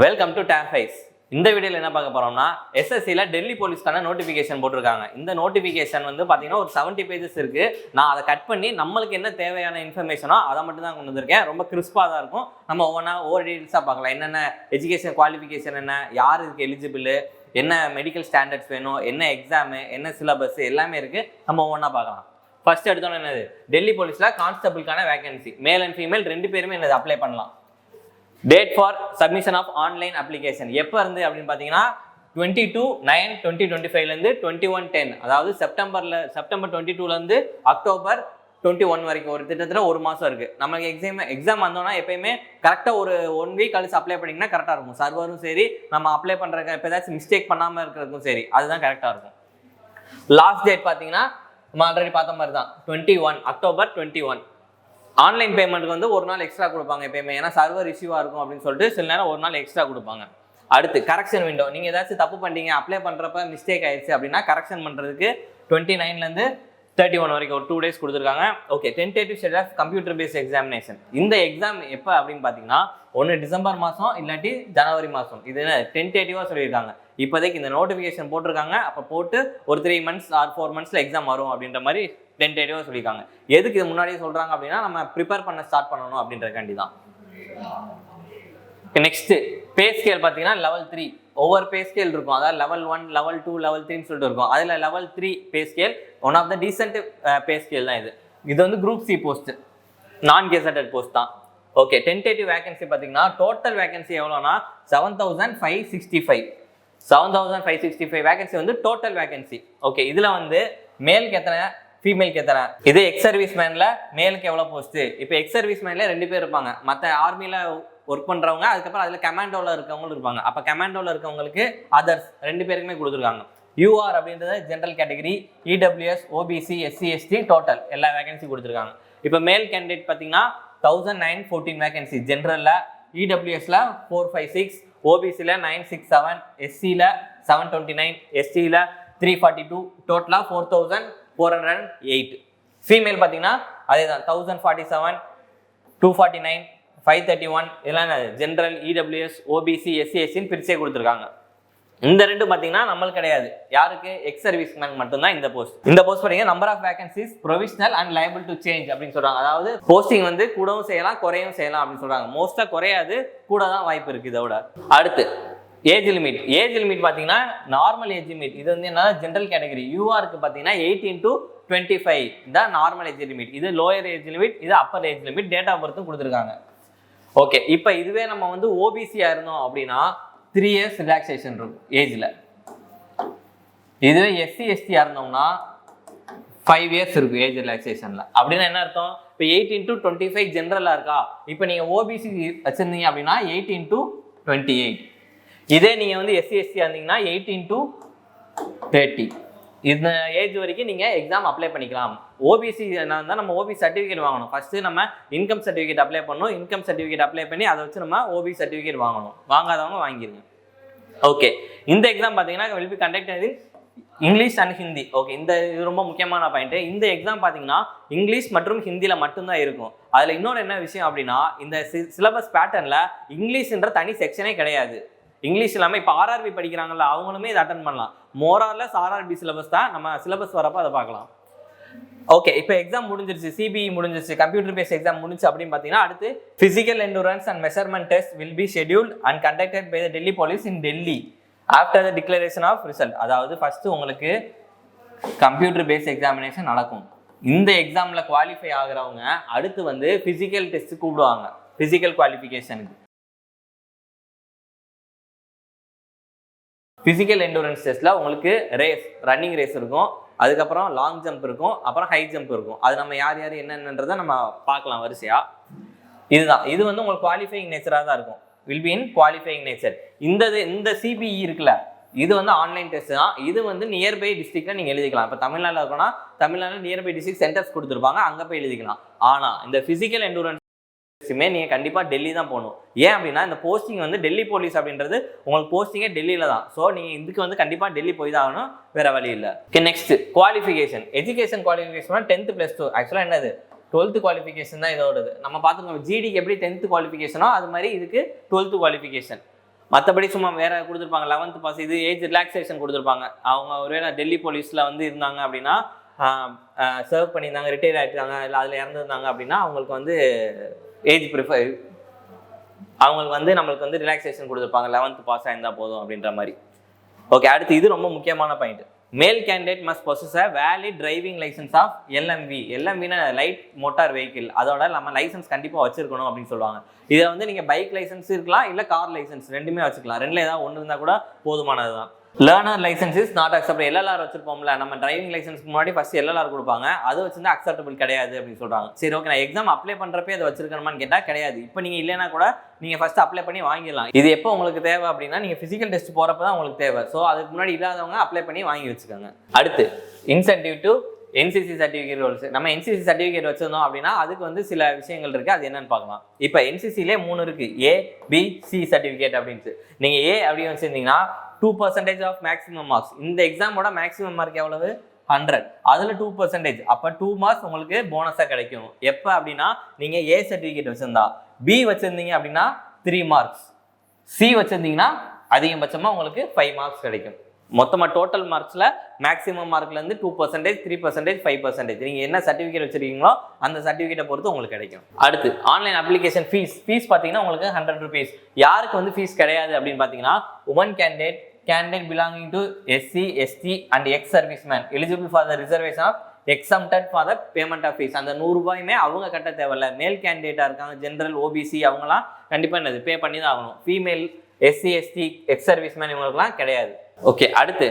Welcome to டேஃபைஸ். இந்த வீடியோவில் என்ன பார்க்க போறோம்னா எஸ்எஸ்சியில் டெல்லி போலீஸ்க்கான நோட்டிஃபிகேஷன் போட்டிருக்காங்க. இந்த நோட்டிஃபிகேஷன் வந்து பார்த்தீங்கன்னா ஒரு 70 பேஜஸ் இருக்கு. நான் அதை கட் பண்ணி நம்மளுக்கு என்ன தேவையான இன்ஃபர்மேஷனோ அதை மட்டும் தான் கொண்டு வந்திருக்கேன். ரொம்ப கிறிஸ்பாக தான் இருக்கும். நம்ம ஒவ்வொரு டீட்டெயில்ஸாக பார்க்கலாம். என்னென்ன எஜுகேஷன் குவாலிஃபிகேஷன், என்ன யார் இதுக்கு எலிஜிபிள், என்ன மெடிக்கல் ஸ்டாண்டர்ட்ஸ் வேணும், என்ன எக்ஸாமு, என்ன சிலபஸ் எல்லாமே இருக்கு. நம்ம ஒவ்வொன்றா பார்க்கலாம். ஃபர்ஸ்ட் எடுத்தோன்னு என்னது, டெல்லி போலீஸில் கான்ஸ்டபிளுக்கான வேகன்சி மேல் அண்ட் ஃபீமேல் ரெண்டு பேருமே என்னது அப்ளை பண்ணலாம். Date for submission of online application எப்போ இருந்து அப்படின்னு பார்த்தீங்கன்னா 22/9/2025 21/10, அதாவது செப்டம்பர் 22 அக்டோபர் 21 வரைக்கும் ஒரு திட்டத்தில் ஒரு மாதம் இருக்குது. நமக்கு எக்ஸாம் வந்தோம்னா எப்பயுமே கரெக்டாக ஒரு 1 வீக் கழிச்சு அப்ளை பண்ணிங்கன்னா கரெக்டாக இருக்கும். சர்வரும் சரி, நம்ம அப்ளை பண்ணுறதுக்கு இப்போ ஏதாச்சும் மிஸ்டேக் பண்ணாமல் இருக்கிறதுக்கும் சரி, அதுதான் கரெக்டாக இருக்கும். லாஸ்ட் டேட் பார்த்தீங்கன்னா நம்ம ஆல்ரெடி பார்த்த மாதிரி தான் 21 அக்டோபர் 21. ஆன்லைன் பேமெண்ட்டுக்கு வந்து ஒரு நாள் எக்ஸ்ட்ரா கொடுப்பாங்க எப்பயுமே, ஏன்னா சர்வர் இஷ்யூவாக இருக்கும் அப்படின்னு சொல்லிட்டு சில நேரம் ஒரு நாள் எக்ஸ்ட்ரா கொடுப்பாங்க. அடுத்து கரெக்ஷன் விண்டோ. நீங்கள் ஏதாச்சும் தப்பு பண்ணிட்டீங்க, அப்ளை பண்ணுறப்ப மிஸ்டேக் ஆயிடுச்சு அப்படின்னா கரெக்ஷன் பண்ணுறதுக்கு 29 31 வரைக்கும் ஒரு 2 days கொடுத்துருக்காங்க. Okay, tentative schedule of computer based examination. இந்த எக்ஸாம் எப்போ அப்படின்னு பார்த்தீங்கன்னா ஒன்று டிசம்பர் மாதம் இல்லாட்டி ஜனவரி மாதம். இது டென்டேட்டிவாக சொல்லியிருக்காங்க. இப்போதைக்கு இந்த நோட்டிஃபிகேஷன் போட்டிருக்காங்க. அப்போ போட்டு ஒரு 3 months ஆர் 4 monthsல எக்ஸாம் வரும் அப்படின்ற மாதிரி டென்டேட்டிவாக சொல்லியிருக்காங்க. எதுக்கு இது முன்னாடியே சொல்கிறாங்க அப்படின்னா நம்ம ப்ரிப்பேர் பண்ண ஸ்டார்ட் பண்ணணும் அப்படின்றக்காண்டி தான். நெக்ஸ்ட் பே ஸ்கேல் பார்த்தீங்கன்னா லெவல் 3 ஒவ்வொரு பே ஸ்கேல் இருக்கும். அதாவது லெவல் 1, லெவல் 2, லெவல் 3 சொல்லிட்டு இருக்கும். அதில் level 3 pay scale one of the decent pay scale தான் இது. இது வந்து group C post, non gazetted post தான். ஓகே, டென்டேட்டிவ் வேகன்சி பார்த்தீங்கன்னா டோட்டல் வேகன்சி எவ்வளோனா 7565 வேகன்சி வந்து டோட்டல் வேகன்சி. ஓகே, இதில் வந்து மேலுக்கு எத்தனை, ஃபீமேலுக்கு எத்தனை. இது எக்ஸ் சர்வீஸ் மேன்ல மேலுக்கு எவ்வளோ போஸ்ட்டு. இப்போ எக்ஸ் சர்வீஸ் மேன்ல 2 பேர் இருப்பாங்க. மற்ற ஆர்மியில் ஒர்க் பண்ணுறவங்க, அதுக்கப்புறம் அதில் கமாண்டோவில் இருக்கவங்களும் இருப்பாங்க. அப்போ கமாண்டோவில் இருக்கவங்களுக்கு அதர்ஸ் 2 பேருக்குமே கொடுத்துருக்காங்க. யூஆர் அப்படின்றது general category, EWS, OBC, SC, ST total எல்லா வேகன்சி கொடுத்துருக்காங்க. இப்போ மேல் கேண்டிடேட் பார்த்தீங்கன்னா 1914 வேகன்சி ஜென்ரலில், இடபிள்யூஎஸ்ல 456, ஓபிசியில் 967, எஸ்சியில் 729, எஸ்டியில் 342, டோட்டலாக 4408. ஃபீமேல் பார்த்தீங்கன்னா அதே தான் 1047, 249, 531 இதெல்லாம் ஜென்ரல், இடபிள்யூஎஸ், ஓபிசி, எஸ்சி, எஸ்சின்னு பிரிச்சே கொடுத்துருக்காங்க. இந்த ரெண்டு பார்த்தீங்கன்னா நம்மளுக்கு கிடையாது. யாருக்கு, எக்ஸ் சர்வீஸ் மேன் மட்டும்தான் இந்த போஸ்ட். இந்த போஸ்ட் பார்த்தீங்கன்னா number of vacancies provisional and liable to change அப்படின்னு சொல்றாங்க. அதாவது போஸ்டிங் வந்து கூடவும் செய்யலாம், குறையும் செய்யலாம் அப்படின்னு சொல்றாங்க. மோஸ்டா குறையாது, கூட தான் வாய்ப்பு இருக்கு இதோட. அடுத்து ஏஜ் லிமிட். ஏஜ் லிமிட் பார்த்தீங்கன்னா நார்மல் ஏஜ் லிமிட். இது வந்து என்ன, ஜென்ரல் கேட்டகரி. யூஆருக்கு பார்த்தீங்கன்னா 18 to 25 தான் நார்மல் ஏஜ் லிமிட். இது லோயர் ஏஜ் லிமிட், இது upper age limit. Date of பர்த்தும் கொடுத்துருக்காங்க. ஓகே, இப்போ இதுவே நம்ம வந்து ஓபிசியா இருந்தோம் அப்படின்னா 3 years ரிலாக்ஸேஷன் இருக்கும் ஏஜ்ல. இதுவே எஸ்சி எஸ்டியா இருந்தோம்னா 5 years இருக்கும் ஏஜ் ரிலாக்ஸேஷன்ல. அப்படின்னா என்ன அர்த்தம், இப்போ 18 to 25 ஜென்ரலா இருக்கா. இப்போ நீங்க ஓபிசி வச்சிருந்தீங்க அப்படின்னா 18 to 28. இதே நீங்க வந்து எஸ்சி எஸ்டியா இருந்தீங்கன்னா 18 to 30. இந்த ஏஜ் வரைக்கும் நீங்கள் எக்ஸாம் அப்ளை பண்ணிக்கலாம். ஓபிசி தான் நம்ம ஓபிசி சர்டிஃபிகேட் வாங்கணும். ஃபஸ்ட்டு நம்ம இன்கம் சர்டிஃபிகேட் அப்ளை பண்ணணும். இன்கம் சர்டிஃபிகேட் அப்ளை பண்ணி அதை வச்சு நம்ம ஓபிசி சர்டிஃபிகேட் வாங்கணும். வாங்காதவங்க வாங்கிடுங்க. ஓகே, இந்த எக்ஸாம் பார்த்தீங்கன்னா will be conducted in English and Hindi. Okay, இது ரொம்ப முக்கியமான பாயிண்ட். இந்த எக்ஸாம் பார்த்தீங்கன்னா இங்கிலீஷ் மற்றும் ஹிந்தியில் மட்டும்தான் இருக்கும். அதில் இன்னொரு என்ன விஷயம் அப்படின்னா, இந்த சிலபஸ் பேட்டர்னில் இங்கிலீஷ்ன்ற தனி செக்ஷனே கிடையாது. இங்கிலீஷ் இல்லாமல் இப்போ ஆர்ஆர்பி படிக்கிறாங்கல்ல, அவங்களுமே இதை அட்டன் பண்ணலாம். மோரார்லெஸ் ஆர்ஆர்பி சிலபஸ் தான். நம்ம சிலபஸ் வரப்போ அதை பார்க்கலாம். ஓகே, இப்போ எக்ஸாம் முடிஞ்சிருச்சு, சிபிஇ முடிஞ்சிருச்சு, கம்ப்யூட்டர் பேஸ்ட் எக்ஸாம் முடிஞ்சு அப்படின்னு பார்த்தீங்கன்னா அடுத்து physical endurance and measurement test will be scheduled and conducted by the Delhi police in Delhi after the declaration of result. அதாவது ஃபர்ஸ்ட் உங்களுக்கு கம்ப்யூட்டர் பேஸ்ட் எக்ஸாமினேஷன் நடக்கும். இந்த எக்ஸாமில் குவாலிஃபை ஆகிறவங்க அடுத்து வந்து ஃபிசிக்கல் டெஸ்ட் கூப்பிடுவாங்க, ஃபிசிக்கல் குவாலிஃபிகேஷனுக்கு. ஃபிசிக்கல் எண்டூரன்ஸ் டெஸ்ட்டில் உங்களுக்கு ரேஸ், ரன்னிங் ரேஸ் இருக்கும், அதுக்கப்புறம் லாங் ஜம்ப் இருக்கும், அப்புறம் ஹை ஜம்ப் இருக்கும். அது நம்ம யார் யார் என்னன்றதை நம்ம பார்க்கலாம் வரிசையாக. இதுதான், இது வந்து உங்களுக்கு குவாலிஃபைங் நேச்சராக தான் இருக்கும். Will be in qualifying nature. இந்த சிபிஇ இருக்குல்ல, இது வந்து ஆன்லைன் டெஸ்ட் தான். இது வந்து நியர்பை டிஸ்ட்ரிக்டில் நீங்கள் எழுதிக்கலாம். இப்போ தமிழ்நாட்டில் இருக்கோன்னா தமிழ்நாட்டில் நியர்பை டிஸ்ட்ரிக்ட் சென்டர்ஸ் கொடுத்துருப்பாங்க, அங்கே போய் எழுதிக்கலாம். ஆனால் இந்த ஃபிசிக்கல் எண்டூரன்ஸ் நீங்கள் கண்டிப்பாக டெல்லி தான் போகணும். ஏன் அப்படின்னா இந்த போஸ்டிங் வந்து டெல்லி போலீஸ் அப்படின்றது உங்களுக்கு போஸ்டிங்கே டெல்லியில் தான். ஸோ நீங்கள் இதுக்கு வந்து கண்டிப்பாக டெல்லி போய் தான் ஆகணும், வேற வழி இல்லை. Next qualification. Education qualification 10th + 2. ஆக்சுவலாக என்னது 12th குவாலிஃபிகேஷன் தான் இதோடது. நம்ம பார்த்துக்கோங்க, ஜிடிக்கு எப்படி 10th குவாலிஃபிகேஷனோ அது மாதிரி இதுக்கு 12th குவாலிஃபிகேஷன். மற்றபடி சும்மா வேற கொடுத்துருப்பாங்க 11th பாஸ், இது ஏஜ் ரிலாக்ஸேஷன் கொடுத்துருப்பாங்க. அவங்க ஒருவேளை டெல்லி போலீஸில் வந்து இருந்தாங்க அப்படின்னா, சர்வ் பண்ணியிருந்தாங்க, ரிட்டையர் ஆகிட்டாங்க, இல்லை அதில் இறந்துருந்தாங்க அப்படின்னா அவங்களுக்கு வந்து ஏஜ் அவங்களுக்கு வந்து நம்மளுக்கு வந்து ரிலாக்ஸேஷன் கொடுத்துருப்பாங்க 11th பாஸ் ஆயிருந்தால் போதும் அப்படின்ற மாதிரி. ஓகே, அடுத்து இது ரொம்ப முக்கியமான point. Male candidate must possess a valid driving licence of LMV. எல்எம்வினா லைட் மோட்டார் வெஹிக்கிள். அதோட நம்ம லைசன்ஸ் கண்டிப்பாக வச்சிருக்கணும் அப்படின்னு சொல்லுவாங்க. இதை வந்து நீங்கள் பைக் லைசன்ஸ் இருக்கலாம், இல்லை கார் லைசன்ஸ் ரெண்டுமே வச்சுக்கலாம். ரெண்டில் ஏதாவது ஒன்று இருந்தால் கூட போதுமானது தான். Learner licence is not accept. LLR வச்சிருப்போம்ல, நம்ம டிரைவிங் லைசன்ஸ்க்கு முன்னாடி ஃபர்ஸ்ட் எல்எல்ஆர் கொடுப்பாங்க, அது வச்சிருந்தா அக்செப்டபிள் கிடையாது அப்படின்னு சொல்றாங்க. சரி, ஓகே, நான் எக்ஸாம் அப்ளை பண்றப்பே அதை வச்சிருக்கணுமான்னு கேட்டால் கிடையாது. இப்போ நீங்க இல்லைன்னா கூட நீங்க ஃபர்ஸ்ட் அப்ளை பண்ணி வாங்கிடலாம். இது எப்போ உங்களுக்கு தேவை அப்படின்னா நீங்க பிசிக்கல் டெஸ்ட் போறப்ப தான் உங்களுக்கு தேவை. ஸோ அதுக்கு முன்னாடி இல்லாதவங்க அப்ளை பண்ணி வாங்கி வச்சுக்கோங்க. அடுத்து incentive to NCC certificate rules. நம்ம என்சிசி சர்டிஃபிகேட் வச்சிருந்தோம் அப்படின்னா அதுக்கு வந்து சில விஷயங்கள் இருக்கு, அது என்னன்னு பார்க்கலாம். இப்போ என்சிசிலே 3 இருக்கு, A, B, C சர்டிஃபிகேட் அப்படின்ட்டு. நீங்க A அப்படின்னு வச்சிருந்தீங்கன்னா 2% ஆஃப் மேக்ஸிமம் மார்க்ஸ். இந்த எக்ஸாமோட மேக்ஸிமம் மார்க் எவ்வளவு? 100. அதுல 2%. அப்ப 2 மார்க்ஸ் உங்களுக்கு போனஸா கிடைக்கும். எப்ப அப்படின்னா நீங்க A சர்டிஃபிகேட் வச்சிருந்தா. B வச்சிருந்தீங்க அப்படின்னா 3 மார்க்ஸ். C வச்சிருந்தீங்கன்னா அதிகபட்சமா உங்களுக்கு 5 மார்க்ஸ் கிடைக்கும். மொத்தமா டோட்டல் மார்க்ஸ்ல மேக்ஸிமம் மார்க்ல இருந்து 2%, 3%, 5%. நீங்க என்ன சர்டிஃபிகேட் வச்சிருக்கீங்களோ அந்த சர்டிஃபிகேட்டை பொறுத்து உங்களுக்கு கிடைக்கும். அடுத்து ஆன்லைன் அப்ளிகேஷன் ஃபீஸ் பாத்தீங்கன்னா உங்களுக்கு 100 rupees. யாருக்கு வந்து ஃபீஸ் கிடையாது அப்படின்னு பாத்தீங்கன்னா woman candidate belonging to SC, ST and ex-serviceman eligible for the reservation of exempted for the payment of fees. அந்த 100 ரூபாயுமே அவங்க கட்ட தேவையில்ல. மேல் கேண்டிடேட்டா இருக்காங்க, ஜெனரல், OBC அவங்கலாம் கண்டிப்பா என்னது பே பண்ணி தான் ஆகணும். ஃபீமேல், SC, ST, ex-serviceman இவங்களுக்குலாம் கிடையாது. ஓகே, அடுத்து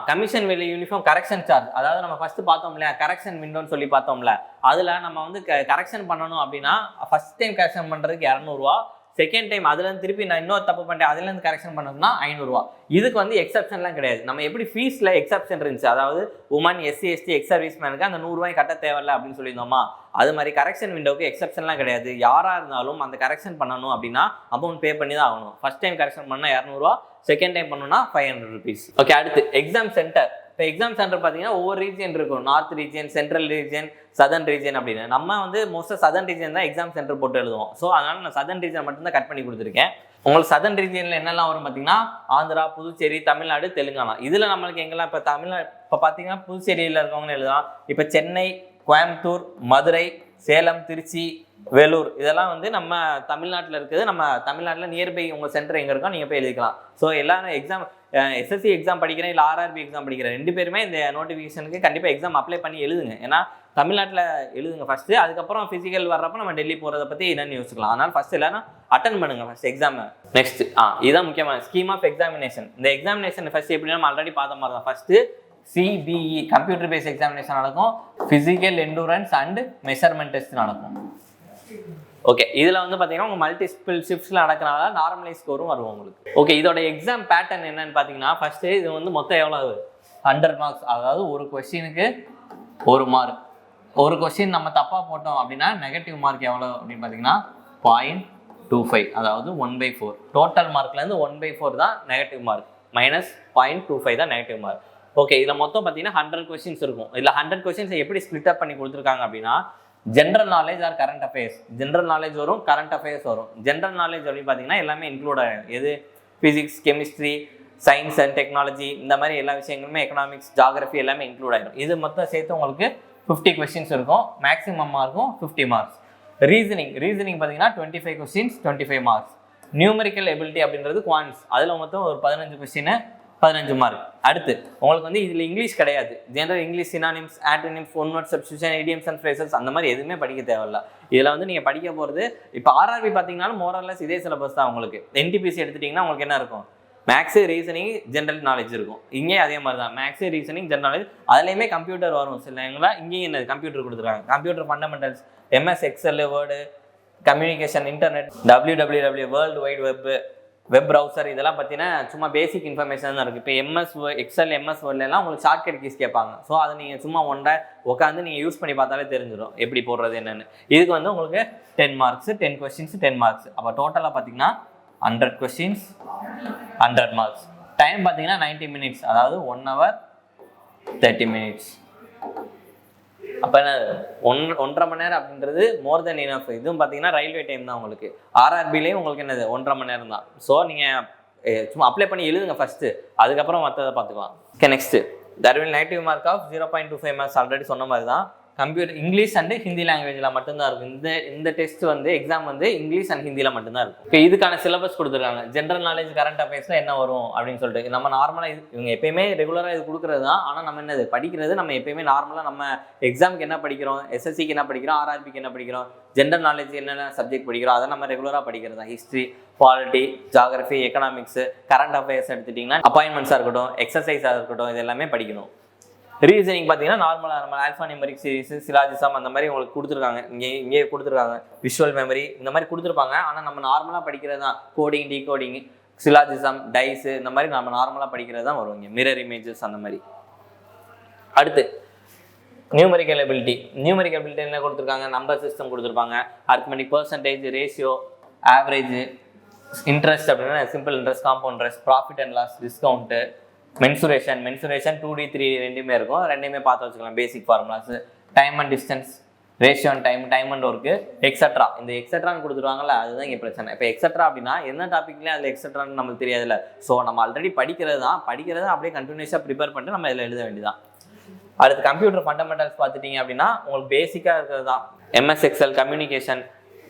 commission value uniform correction charge. அதாவது நம்ம ஃபர்ஸ்ட் பார்த்தோம் இல்லையா, கரெக்ஷன் விண்டோன்னு சொல்லி பார்த்தோம்ல, அதுல நம்ம வந்து கரெக்ஷன் பண்ணணும் அப்படின்னா ஃபர்ஸ்ட் டைம் கரெக்ஷன் பண்றதுக்கு 200 ரூபா, செகண்ட் டைம் அதுலேருந்து திருப்பி நான் இன்னொரு தப்பு பண்ணிட்டேன் அதுலேருந்து கரெக்ஷன் பண்ணணும்னா 500 ரூபா. இதுக்கு வந்து எக்ஸப்ஷன்லாம் கிடையாது. நம்ம எப்படி ஃபீஸில் எக்ஸப்ஷன் இருந்துச்சு, அதாவது உமன், SC, ST, ex-servicemanக்கு அந்த 100 ரூபாய் கட்ட தேவையில்ல அப்படின்னு சொல்லியிருந்தோமா, அது மாதிரி கரெக்ஷன் விண்டோக்கு எக்ஸப்ஷன்லாம் கிடையாது. யாராக இருந்தாலும் அந்த கரெக்ஷன் பண்ணணும் அப்படின்னா அமௌண்ட் பே பண்ணி தான் ஆகணும். ஃபர்ஸ்ட் டைம் கரெக்ஷன் பண்ணால் 200 ரூபா, செகண்ட் டைம் பண்ணணும்னா 500 rupees. ஓகே, அடுத்து எக்ஸாம் சென்டர். இப்போ எக்ஸாம் சென்டர் பார்த்தீங்கன்னா ஒவ்வொரு ரீஜன் இருக்கும். North region, central region, southern region அப்படின்னு. நம்ம வந்து மோஸ்ட்டாக சதர்ன் ரீஜன் தான் எக்ஸாம் சென்டர் போட்டு எழுதுவோம். ஸோ அதனால நான் சதர்ன் ரீஜன் மட்டும்தான் கட் பண்ணி கொடுத்துருக்கேன். உங்களுக்கு சதர்ன் ரீஜனில் என்னெல்லாம் வரும் பார்த்தீங்கன்னா ஆந்திரா, புதுச்சேரி, தமிழ்நாடு, தெலுங்கானா. இதில் நம்மளுக்கு எங்கெல்லாம் இப்போ தமிழ்நாடு இப்போ பார்த்தீங்கன்னா புதுச்சேரியில் இருக்கவங்கன்னு எழுதலாம். இப்போ சென்னை, கோயம்புத்தூர், மதுரை, சேலம், திருச்சி, வேலூர் இதெல்லாம் வந்து நம்ம தமிழ்நாட்டில் இருக்குது. நம்ம தமிழ்நாட்டில் நியர்பை உங்கள் சென்டர் எங்கே இருக்கோ நீங்கள் போய் எழுதிக்கலாம். ஸோ எல்லாரும் எக்ஸாம் SSC எக்ஸாம் படிக்கிறேன் இல்லை RRB எக்ஸாம் படிக்கிறேன், 2 பேருமே இந்த நோட்டிஃபிகேஷனுக்கு கண்டிப்பாக எக்ஸாம் அப்ளை பண்ணி எழுதுங்க. ஏன்னா தமிழ்நாட்டில் எழுதுங்க ஃபஸ்ட்டு, அதுக்கப்புறம் ஃபிசிக்கல் வர்றப்போ நம்ம டெல்லி போகிறத பற்றி என்னென்னு யோசிக்கலாம். அதனால் ஃபஸ்ட் எல்லாரும் அட்டன் பண்ணுங்க ஃபஸ்ட் எக்ஸாம். நெக்ஸ்ட் இதுதான் முக்கியமான ஸ்கீம் ஆஃப் எக்ஸாமினேஷன். இந்த எக்ஸாமினேஷன் ஃபஸ்ட் எப்படி நம்ம ஆல்ரெடி பார்த்த மாதிரி தான். First CBE computer based examination நடக்கும். Physical endurance and measurement test நடக்கும். ஓகே, இதில் வந்து பார்த்தீங்கன்னா உங்கள் மல்டிபிள் ஷிஃப்ட்ஸில் நடக்கிறனால நார்மலைஸ் ஸ்கோரும் வரும் உங்களுக்கு. ஓகே, இதோட எக்ஸாம் பேட்டர்ன் என்னன்னு பார்த்தீங்கன்னா ஃபர்ஸ்ட்டு இது வந்து மொத்தம் எவ்வளோ 100 மார்க்ஸ். அதாவது ஒரு கொஸ்டினுக்கு 1 மார்க். ஒரு கொஸ்டின் நம்ம தப்பாக போட்டோம் அப்படின்னா நெகட்டிவ் மார்க் எவ்வளோ அப்படின்னு பார்த்தீங்கன்னா 0.25, அதாவது 1/4. டோட்டல் மார்க்லேருந்து 1/4 தான் நெகட்டிவ் மார்க், -0.25 தான் நெகட்டிவ் மார்க். ஓகே, இதில் மொத்தம் பார்த்தீங்கன்னா 100 கொஸ்டின்ஸ் இருக்கும். இதில் 100 கொஸ்டின்ஸை எப்படி ஸ்பிளிட் அப் பண்ணி கொடுத்துருக்காங்க அப்படின்னா general knowledge R current affairs. General knowledge வரும், கரண்ட் அஃபேர்ஸ் வரும். ஜென்ரல் நாலேஜ் அப்படின்னு பார்த்தீங்கன்னா எல்லாமே இன்க்ளூட் ஆகிடும். எது physics, chemistry, science and technology, இந்த மாதிரி எல்லா விஷயங்களுமே, எக்கனாமிக்ஸ், ஜாகிரஃபி எல்லாமே இன்க்ளூட் ஆகிடும். இது மொத்தம் சேர்த்து உங்களுக்கு 50 கொஸ்டின்ஸ் இருக்கும். மேக்ஸிமம் மார்க்கும் 50 மார்க்ஸ். ரீசனிங் பார்த்தீங்கன்னா 25 கொஸ்டின்ஸ், 25 மார்க்ஸ். நியூமெரிக்கல் எபிலிட்டி அப்படின்றது குவான்ஸ், அதில் மொத்தம் ஒரு 15 கொஸ்டின், 15 மார்க். அடுத்து உங்களுக்கு வந்து இதில் இங்கிலீஷ் கிடையாது. General English, synonyms, antonyms, one word substitution, idioms and phrases அந்த மாதிரி எதுவுமே படிக்க தேவையில்ல. இதில் வந்து நீங்கள் படிக்க போகிறது இப்போ RRB பார்த்தீங்கன்னாலும் மோரல்லஸ் இதே சிலபஸ் தான் உங்களுக்கு. NTPC எடுத்துட்டிங்கன்னா உங்களுக்கு என்ன இருக்கும், மேக்ஸு, ரீசனிங், ஜென்ரல் நாலேஜ் இருக்கும். இங்கே அதே மாதிரி தான் மேக்ஸு, ரீசனிங், ஜென்ரல் நாலேஜ். அதுலேயுமே கம்ப்யூட்டர் வரும் சிலங்களா. இங்கேயும் என்ன கம்ப்யூட்டர் கொடுத்துருக்காங்க. Computer fundamentals, MS Excel, word, communication, internet, www, world wide web browser, இதெல்லாம் பார்த்தீங்கன்னா சும்மா பேசிக் இன்ஃபர்மேஷன் தான் இருக்குது. இப்போ MS Excel, MS வேர்ட்லாம் உங்களுக்கு ஷார்ட்கட் கீஸ் கேட்பாங்க. ஸோ அதை நீங்கள் சும்மா ஒன்றை உட்காந்து நீங்கள் யூஸ் பண்ணி பார்த்தாலே தெரிஞ்சிடும் எப்படி போடுறது என்னென்னு. இதுக்கு வந்து உங்களுக்கு 10 மார்க்ஸ், 10 கொஸ்டின்ஸ், 10 மார்க்ஸ். அப்போ டோட்டலாக பார்த்தீங்கன்னா 100 கொஸ்டின்ஸ், 100 மார்க்ஸ். டைம் பார்த்தீங்கன்னா 90 மினிட்ஸ், அதாவது 1 hour 30 minutes. அப்போ என்ன 1.5 மணி நேரம் அப்படின்றது மோர் தென் இனஃப். இதுவும் பார்த்தீங்கன்னா ரயில்வே டைம் தான் உங்களுக்கு. RRBலேயும் உங்களுக்கு என்னது 1.5 மணி நேரம் தான். ஸோ நீங்கள் சும்மா அப்ளை பண்ணி எழுதுங்க ஃபஸ்ட்டு, அதுக்கப்புறம் மற்றதை பார்த்துக்கலாம். Okay, next there will negative mark of 0.25 marks. Already சொன்ன மாதிரி தான் கம்ப்யூட்டர் இங்கிலீஷ் அண்ட் ஹிந்தி லாங்குவேஜில் மட்டும்தான் இருக்கும். இந்த டெஸ்ட் வந்து எக்ஸாம் வந்து இங்கிலீஷ் அண்ட் ஹிந்தியில் மட்டும்தான் இருக்கும். இப்போ இதுக்கான சிலபஸ் கொடுத்துருக்காங்க. ஜென்ரல் நாலேஜ் கரண்ட் அஃபேர்ஸில் என்ன வரும் அப்படின்னு சொல்லிட்டு நம்ம நார்மலாக இவங்க எப்பயுமே ரெகுலராக இது கொடுக்குறது தான். ஆனால் நம்ம என்னது படிக்கிறது, நம்ம எப்பயுமே நார்மலாக நம்ம எக்ஸாமுக்கு என்ன படிக்கிறோம், எஸ்எஸ்சிக்கு என்ன படிக்கிறோம், ஆர்ஆர்பிக்கு என்ன படிக்கிறோம், ஜென்ரல் நாலேஜ் என்னென்ன சப்ஜெக்ட் படிக்கிறோம் அதை நம்ம ரெகுலராக படிக்கிறது தான். History, polity, geography, economics, current affairs எடுத்துட்டிங்கன்னா அப்பாயின்மெண்ட்ஸாக இருக்கட்டும், எக்ஸசைஸாக இருக்கட்டும், இது எல்லாமே படிக்கணும். ரீசனிங் பார்த்தீங்கன்னா நார்மலாக நம்ம ஆல்ஃபா நியூமரிக் சீரிஸ், சிலாஜிசம் அந்த மாதிரி உங்களுக்கு கொடுத்துருக்காங்க. இங்கே கொடுத்துருக்காங்க விஷுவல் மெமரி இந்த மாதிரி கொடுத்துருப்பாங்க. ஆனால் நம்ம நார்மலாக படிக்கிறது தான் கோடிங், டீகோடிங், சிலாஜிசம், டைஸு இந்த மாதிரி நம்ம நார்மலாக படிக்கிறது தான் வரும். இங்கே மிரர் இமேஜஸ் அந்த மாதிரி. அடுத்து நியூமரிக்கல் எபிலிட்டி. நியூமரிக்கல் எபிலிட்டி என்ன கொடுத்துருக்காங்க, நம்பர் சிஸ்டம் கொடுத்துருப்பாங்க, arithmetic, percentage, ratio, average, interest அப்படின்னா simple interest, compound interest, profit and loss, discount, mensuration 2D 3D ரெண்டுமே இருக்கும். ரெண்டுமே பார்த்து வச்சுக்கலாம். Basic formulas, time and distance, ratio and time and work, extra. இந்த எக்ஸட்ரான்னு கொடுத்துருவாங்கல்ல, அதுதான் இங்கே பிரச்சனை. இப்போ எக்ஸட்ரா அப்படின்னா என்ன டாப்பிக்லேயும் அதில் எக்ஸட்ரான்னு நம்மளுக்கு தெரியாதுல்ல. ஸோ நம்ம ஆல்ரெடி படிக்கிறது அப்படியே கண்டினியூஸாக ப்ரிப்பேர் பண்ணிட்டு நம்ம இதில் எழுத வேண்டியதான். அடுத்து கம்ப்யூட்டர் ஃபண்டமெண்டல்ஸ் பார்த்துட்டிங்க அப்படின்னா உங்களுக்கு பேசிக்காக இருக்கிறது தான். MS excel, communication,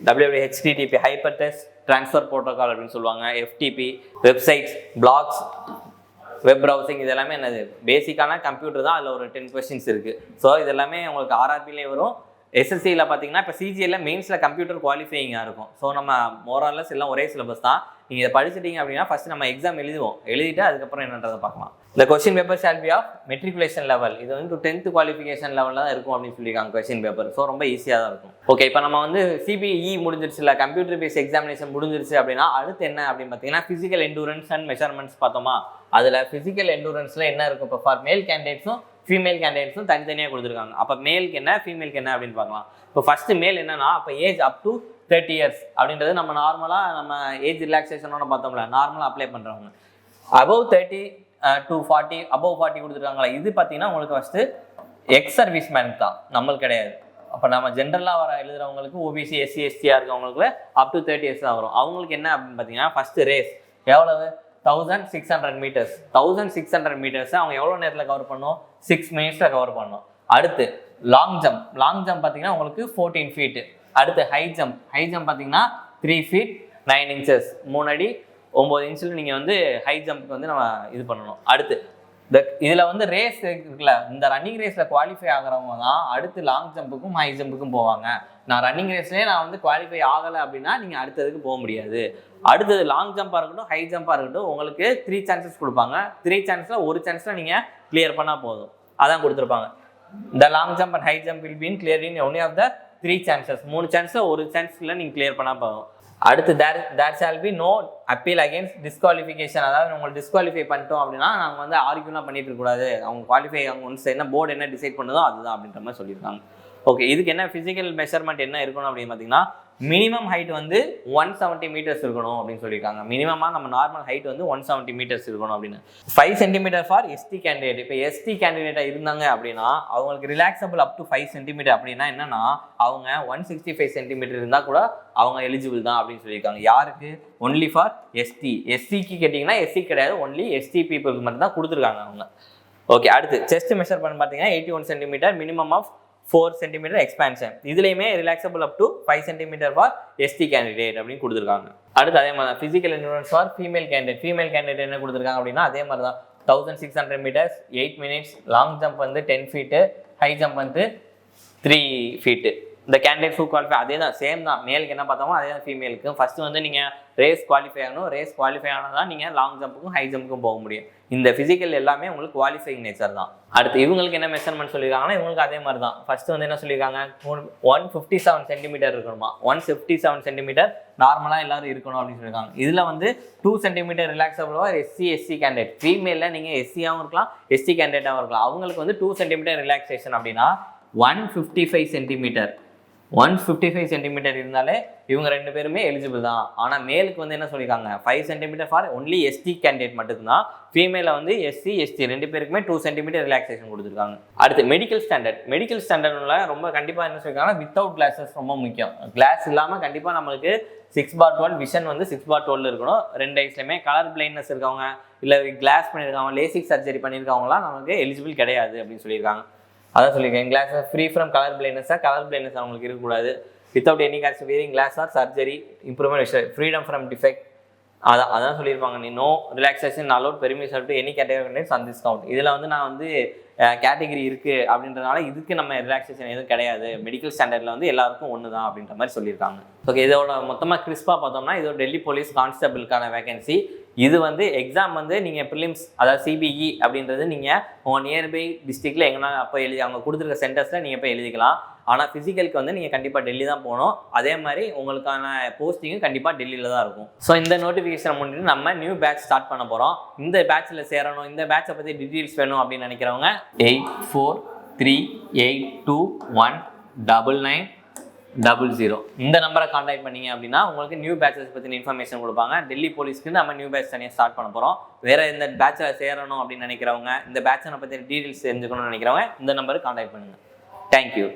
HTTP, hyper text transfer protocol அப்படின்னு சொல்லுவாங்க, FTP, websites, blogs, web browsing, இது எல்லாமே என்னது பேசிக்கான கம்ப்யூட்டர் தான். அதில் ஒரு 10 கொஸ்டின்ஸ் இருக்குது. ஸோ இது எல்லாமே உங்களுக்கு ஆர்ஆர்பிலே வரும். எஸ்எஸ்சியில் பார்த்தீங்கன்னா இப்போ சிஜிஎல்ல மெயின்ஸில் கம்ப்யூட்டர் குவாலிஃபையிங்காக இருக்கும். ஸோ நம்ம மோராலஸ் எல்லாம் ஒரே சிலபஸ் தான். நீங்கள் இதை படிச்சிட்டிங்க அப்படின்னா ஃபஸ்ட்டு நம்ம எக்ஸாம் எழுதிட்டு அதுக்கப்புறம் என்னன்றதை பார்க்கலாம். இந்த question paper shall be of matriculation level. இது வந்து 10th குவாலிஃபிகேஷன் லெவலில் தான் இருக்கும் அப்படின்னு சொல்லியிருக்காங்க கொஸ்டின் பேப்பர். ஸோ ரொம்ப ஈஸியாக தான் இருக்கும். ஓகே, இப்போ நம்ம வந்து சிபிஇ முடிஞ்சிருச்சு இல்லை, கம்ப்யூட்டர் பேஸ்ட் எக்ஸாமினேஷன் முடிஞ்சிருச்சு அப்படின்னா அடுத்து என்ன அப்படின்னு பார்த்தீங்கன்னா ஃபிசிக்கல் எண்டூரன்ஸ் அண்ட் மெஷர்மெண்ட்ஸ் பார்த்தோமா. அதில் ஃபிசிக்கல் எண்டூரன்ஸில் என்ன இருக்கும், இப்போ ஃபார் மேல் கேண்டிடேட்ஸும் ஃபீமேல் கேண்டிடேட்ஸும் தனித்தனியாக கொடுத்துருக்காங்க. அப்போ மேலுக்கு என்ன, ஃபீமேலுக்கு என்ன அப்படின்னு பார்க்கலாம். இப்போ ஃபஸ்ட்டு மேல் என்னன்னா, இப்போ ஏஜ் அப் டு 30 years அப்படின்றது நம்ம நார்மலாக நம்ம ஏஜ் ரிலாக்ஸேஷனோட பார்த்தோம்ல, நார்மலாக அப்ளை பண்ணுறவங்க. அபவ் 30 to 40, அபவ் 40 கொடுத்துருக்காங்களா. இது பார்த்தீங்கன்னா உங்களுக்கு ஃபஸ்ட்டு எக்ஸ் சர்வீஸ் மேனுக்கு தான், நம்மளுக்கு கிடையாது. அப்போ நம்ம ஜென்ரலாக எழுதுறவங்களுக்கு ஓபிசி, எஸ்சி, எஸ்டியாக இருக்கவங்களுக்கு அப் டு 30 years தான் வரும். அவங்களுக்கு என்ன அப்படின்னு பார்த்தீங்கன்னா ஃபஸ்ட்டு ரேஸ் எவ்வளவு, 1600 meters. 1600 meters அவங்க எவ்வளோ நேரத்தில் கவர் பண்ணணும், 6 minutes கவர் பண்ணணும். அடுத்து லாங் ஜம்ப் பார்த்தீங்கன்னா உங்களுக்கு 14 feet. அடுத்து ஹை ஜம்ப் பார்த்தீங்கன்னா 3 feet 9 inches, 3 அடி 9 inch நீங்கள் வந்து ஹை ஜம்ப்புக்கு வந்து நம்ம இது பண்ணணும். அடுத்து இதில் வந்து ரேஸ் இருக்குல்ல, இந்த ரன்னிங் ரேஸில் குவாலிஃபை ஆகிறவங்க தான் அடுத்து லாங் ஜம்புக்கும் ஹை ஜம்புக்கும் போவாங்க. நான் ரன்னிங் ரேஸ்லேயே நான் வந்து குவாலிஃபை ஆகலை அப்படின்னா நீங்கள் அடுத்ததுக்கு போக முடியாது. அடுத்தது லாங் ஜம்பாக இருக்கட்டும், ஹை ஜம்பாக இருக்கட்டும், உங்களுக்கு 3 chances கொடுப்பாங்க. 3 chances ஒரு சான்ஸில் நீங்கள் கிளியர் பண்ணால் போதும், அதான் கொடுத்துருப்பாங்க. இந்த long jump and high jump will been clear in only of the 3 chances. 3 chances ஒரு சான்ஸில் நீங்கள் கிளியர் பண்ணால் போதும். அடுத்து there shall be no appeal against disqualification. அதாவது உங்களை டிஸ்குவாலிஃபை பண்ணிட்டோம் அப்படின்னா நாங்கள் வந்து ஆர்கியூலாம் பண்ணிட்டு இருக்கக்கூடாது. அவங்க குவாலிஃபை அவங்க ஒன்ஸ் என்ன போர்டு என்ன டிசைட் பண்ணுதோ அதுதான் அப்படின்ற மாதிரி சொல்லியிருக்காங்க. ஓகே, இதுக்கு என்ன ஃபிசிக்கல் மெஷர்மெண்ட் என்ன இருக்கணும் அப்படின்னு பார்த்தீங்கன்னா மினிமம் ஹைட் வந்து 170 meters இருக்கணும் அப்படின்னு சொல்லியிருக்காங்க. மினிமமாக நம்ம நார்மல் ஹைட் வந்து 170 meters இருக்கணும் அப்படின்னு. 5 centimeter ஃபார் எஸ்டி கேண்டிடேட். இப்போ எஸ்டி கேண்டிடேட்டாக இருந்தாங்க அப்படின்னா அவங்களுக்கு ரிலாக்ஸபிள் அப் டு 5 centimeter. அப்படின்னா என்னன்னா அவங்க 165 centimeter இருந்தால் கூட அவங்க எலிஜிபிள் தான் அப்படின்னு சொல்லியிருக்காங்க. யாருக்கு, ஒன்லி ஃபார் எஸ்டி. எஸ்சிக்கு கேட்டிங்கன்னா எஸ்சி கிடையாது, ஒன்லி எஸ்டி பீப்புளுக்கு மட்டும் தான் கொடுத்துருக்காங்க அவங்க. ஓகே, அடுத்து செஸ்ட் மெஷர் பண்ணி பார்த்தீங்கன்னா 81 centimeter, minimum of 4 centimeter expansion. இதுலேயுமே relaxable up to 5 centimeter for ST candidate அப்படின்னு கொடுத்துருக்காங்க. அடுத்து அதே மாதிரி தான் physical endurance for female candidate. Female candidate என்ன கொடுத்துருக்காங்க அப்படின்னா அதே மாதிரி தான் 1600 meters 8 minutes, லாங் ஜம்ப் வந்து 10 feet, ஹை ஜம்ப் வந்து 3 feet. இந்த கேண்டிடேட் ஹூ குவாலிஃபை அதே தான், சேம் தான். மேலுக்கு என்ன பார்த்தோமோ அதே தான் ஃபீமேலுக்கு. ஃபஸ்ட்டு வந்து நீங்கள் ரேஸ் குவாலிஃபை ஆகணும். ரேஸ் குவாலிஃபை ஆனால் தான் நீங்கள் லாங் ஜம்ப்புக்கும் ஹை ஜம்ப்புக்கும் போக முடியும். இந்த ஃபிசிக்கல் எல்லாமே உங்களுக்கு குவாலிஃபைங் நேச்சர் தான். அடுத்து இவங்களுக்கு என்ன மெஷர்மெண்ட் சொல்லியிருக்காங்கன்னா இவங்களுக்கு அதே மாதிரி தான். ஃபஸ்ட்டு வந்து என்ன சொல்லியிருக்காங்க, 157 centimeter இருக்கணுமா. 157 centimeter நார்மலாக எல்லாரும் இருக்கணும் அப்படின்னு சொல்லியிருக்காங்க. இதில் வந்து 2 centimeter ரிலாக்ஸபிளாக எஸ்சி கேண்டிடேட். ஃபீமேலில் நீங்கள் எஸ்சியாகவும் இருக்கலாம், எஸ்டி கேண்டிடேட்டாகவும் இருக்கலாம். அவங்களுக்கு வந்து 2 centimeter ரிலாக்ஸேஷன் அப்படின்னா 155 centimeter. 155 சென்டிமீட்டர் இருந்தாலே இவங்க 2 பேருமே எலிஜிபிள் தான். ஆனால் மேலுக்கு வந்து என்ன சொல்லியிருக்காங்க, 5 centimetre for only ST candidate மட்டும்தான். ஃபீமேல வந்து எஸ்சி எஸ்டி 2 பேருக்குமே 2 சென்டிமீட்டர் ரிலாக்ஸேஷன் கொடுத்துருக்காங்க. அடுத்து மெடிக்கல் ஸ்டாண்டர்டில் ரொம்ப கண்டிப்பாக என்ன சொல்லியிருக்காங்கன்னா வித்தவுட் கிளாஸஸ் ரொம்ப முக்கியம். கிளாஸ் இல்லாமல் கண்டிப்பாக நம்மளுக்கு 6/12 விஷன் வந்து 6/12 இருக்கணும். 2 ஐஸ்லையுமே. கலர் பிளைண்ட்னஸ் இருக்கவங்க இல்லை கிளாஸ் பண்ணியிருக்காங்க, லேசிக் சர்ஜரி பண்ணியிருக்கவங்களாம் நமக்கு எலிஜிபிள் கிடையாது அப்படின்னு சொல்லியிருக்காங்க. அதான் சொல்லியிருக்கேன், glass free from colour blindness அவங்களுக்கு இருக்கக்கூடாது. Without any cost wearing glass or surgery improvement freedom from defect. அதான் சொல்லியிருப்பாங்க, நீ no relaxation allot permission to any category an discount. இதில் வந்து நான் வந்து கேட்டகரி இருக்குது அப்படின்றதுனால இதுக்கு நம்ம ரிலாக்ஸேஷன் எதுவும் கிடையாது, மெடிக்கல் ஸ்டாண்டர்டில் வந்து எல்லாருக்கும் ஒன்று தான் அப்படின்ற மாதிரி சொல்லியிருக்காங்க. ஓகே, இதோட மொத்தமாக கிறிஸ்பாக பார்த்தோம்னா இதோட டெல்லி போலீஸ் கான்ஸ்டபிளுக்கான வேகன்சி. இது வந்து எக்ஸாம் வந்து நீங்கள் ப்ரிலிம்ஸ் அதாவது சிபிஇ அப்படின்றது நீங்கள் உங்கள் நியர்பை டிஸ்ட்ரிக்டில் எங்கன்னா அப்போ அவங்க கொடுத்துருக்க சென்டர்ஸில் நீங்கள் போய் எழுதிக்கலாம். ஆனால் ஃபிசிக்கலுக்கு வந்து நீங்கள் கண்டிப்பாக டெல்லி தான் போகணும். அதே மாதிரி உங்களுக்கான போஸ்டிங்கும் கண்டிப்பாக டெல்லியில் தான் இருக்கும். ஸோ இந்த நோட்டிஃபிகேஷனை முன்னிட்டு நம்ம நியூ பேட்ச் ஸ்டார்ட் பண்ண போகிறோம். இந்த பேட்சில் சேரணும், இந்த பேட்சை பற்றி டீட்டெயில்ஸ் வேணும் அப்படின்னு நினைக்கிறவங்க 8438219900 இந்த நம்பரை கான்டாக்ட் பண்ணிங்க அப்படின்னா உங்களுக்கு நியூ பேட்சஸ் பற்றின இன்ஃபர்மேஷன் கொடுப்பாங்க. டெல்லி போலீஸ்க்கு நம்ம நியூ பேட்ச் தனியாக ஸ்டார்ட் பண்ண போகிறோம். வேறு இந்த பேட்சில் சேரணும் அப்படின்னு நினைக்கிறவங்க, இந்த பேட்சை பற்றி டீட்டெயில்ஸ் தெரிஞ்சுக்கணும்னு நினைக்கிறவங்க இந்த நம்பருக்கு கான்டாக்ட் பண்ணுங்கள். தேங்க்யூ.